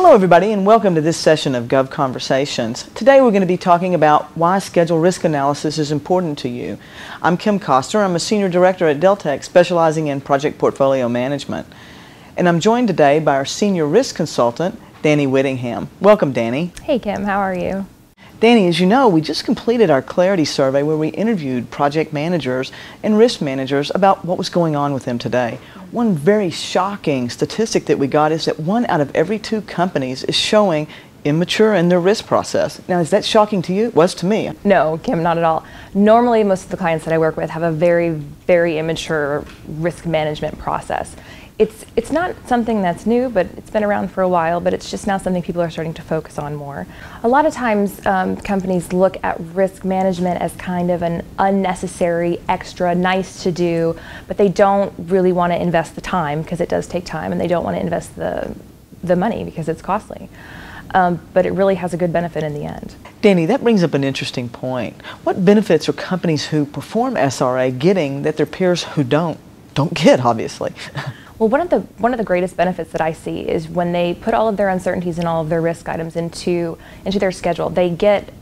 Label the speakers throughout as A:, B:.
A: Hello everybody and welcome to this session of Govconversations. Today we're going to be talking about why schedule risk analysis is important to you. I'm Kim Koster. I'm a Senior Director at BillTech specializing in project portfolio management. And I'm joined today by our Senior Risk Consultant, Dani Whittingham. Welcome, Dani.
B: Hey Kim, how are you?
A: Dani, as you know, we just completed our Clarity survey where we interviewed project managers and risk managers about what was going on with them today. One very shocking statistic that we got is that 1 out of every 2 companies is showing immature in their risk process. Now, is that shocking to you? It was to me.
B: No, Kim, not at all. Normally, most of the clients that I work with have a very immature risk management process. It's not something that's new, but it's been around for a while, but it's just now something people are starting to focus on more. A lot of times companies look at risk management as kind of an unnecessary, extra, nice to do, but they don't really want to invest the time because it does take time, and they don't want to invest the money because it's costly. But it really has a good benefit in the end.
A: Dani, that brings up an interesting point. What benefits are companies who perform SRA getting that their peers who don't get, obviously?
B: Well, one of the greatest benefits that I see is when they put all of their uncertainties and all of their risk items into their schedule. They get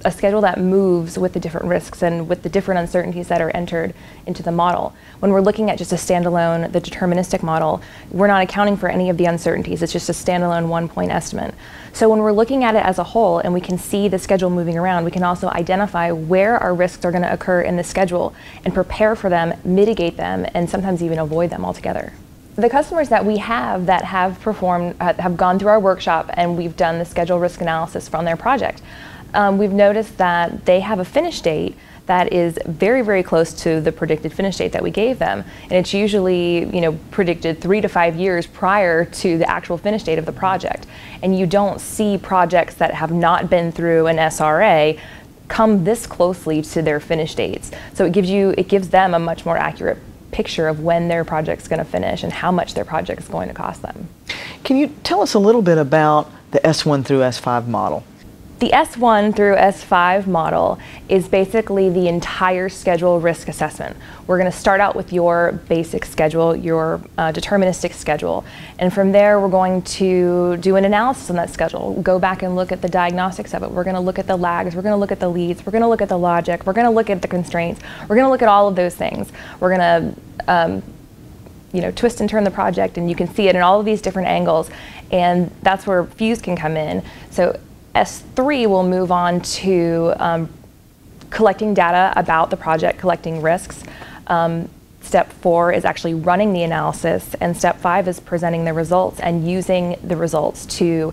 B: a schedule that moves with the different risks and with the different uncertainties that are entered into the model. When we're looking at just a standalone, the deterministic model, we're not accounting for any of the uncertainties. It's just a standalone 1-point estimate. So when we're looking at it as a whole and we can see the schedule moving around, we can also identify where our risks are going to occur in the schedule and prepare for them, mitigate them, and sometimes even avoid them altogether. The customers that we have that have gone through our workshop and we've done the schedule risk analysis on their project, we've noticed that they have a finish date that is very close to the predicted finish date that we gave them, and it's usually predicted 3 to 5 years prior to the actual finish date of the project. And you don't see projects that have not been through an SRA come this closely to their finish dates. So it gives them a much more accurate picture of when their project's going to finish and how much their project is going to cost them.
A: Can you tell us a little bit about the S1 through S5 model?
B: The S1 through S5 model is basically the entire schedule risk assessment. We're going to start out with your basic schedule, your deterministic schedule, and from there we're going to do an analysis on that schedule. Go back and look at the diagnostics of it. We're going to look at the lags, we're going to look at the leads, we're going to look at the logic, we're going to look at the constraints, we're going to look at all of those things. We're going to twist and turn the project, and you can see it in all of these different angles, and that's where Fuse can come in. So S3 will move on to collecting data about the project, collecting risks. Step 4 is actually running the analysis, and step 5 is presenting the results and using the results to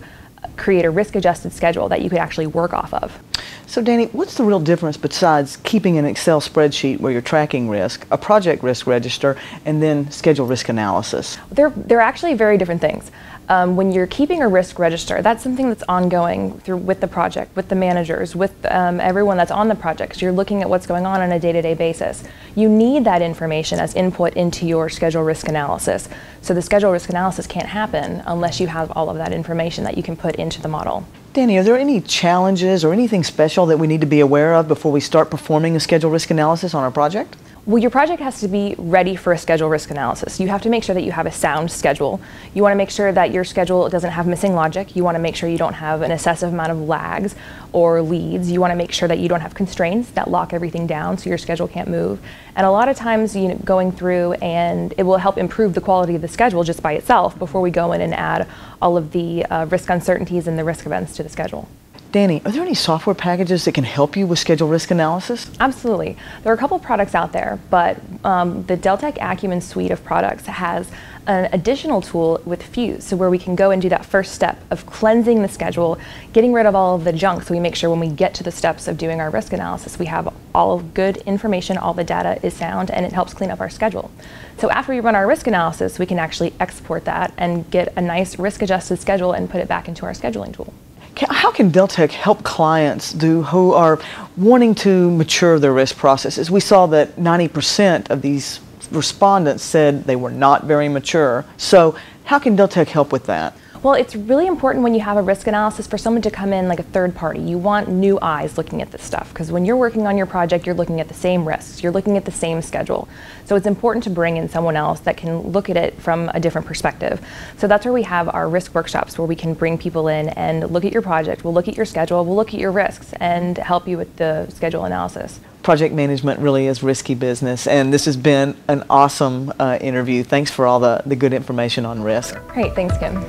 B: create a risk-adjusted schedule that you could actually work off of.
A: So Dani, what's the real difference besides keeping an Excel spreadsheet where you're tracking risk, a project risk register, and then schedule risk analysis?
B: They're actually very different things. When you're keeping a risk register, that's something that's ongoing with the project, with the managers, with everyone that's on the project, because you're looking at what's going on a day-to-day basis. You need that information as input into your schedule risk analysis. So the schedule risk analysis can't happen unless you have all of that information that you can put into the model.
A: Dani, are there any challenges or anything special that we need to be aware of before we start performing a schedule risk analysis on our project?
B: Well, your project has to be ready for a schedule risk analysis. You have to make sure that you have a sound schedule. You want to make sure that your schedule doesn't have missing logic. You want to make sure you don't have an excessive amount of lags or leads. You want to make sure that you don't have constraints that lock everything down so your schedule can't move. And a lot of times, going through, and it will help improve the quality of the schedule just by itself before we go in and add all of the risk uncertainties and the risk events to the schedule.
A: Dani, are there any software packages that can help you with schedule risk analysis?
B: Absolutely. There are a couple products out there, but the BillTech Acumen suite of products has an additional tool with Fuse, so where we can go and do that first step of cleansing the schedule, getting rid of all of the junk, so we make sure when we get to the steps of doing our risk analysis, we have all good information, all the data is sound, and it helps clean up our schedule. So after we run our risk analysis, we can actually export that and get a nice risk-adjusted schedule and put it back into our scheduling tool.
A: How can BillTech help clients who are wanting to mature their risk processes? We saw that 90% of these respondents said they were not very mature. So how can BillTech help with that?
B: Well, it's really important when you have a risk analysis for someone to come in like a third party. You want new eyes looking at this stuff, because when you're working on your project, you're looking at the same risks, you're looking at the same schedule. So it's important to bring in someone else that can look at it from a different perspective. So that's where we have our risk workshops, where we can bring people in and look at your project, we'll look at your schedule, we'll look at your risks, and help you with the schedule analysis.
A: Project management really is risky business, and this has been an awesome interview. Thanks for all the good information on risk.
B: Great, thanks, Kim.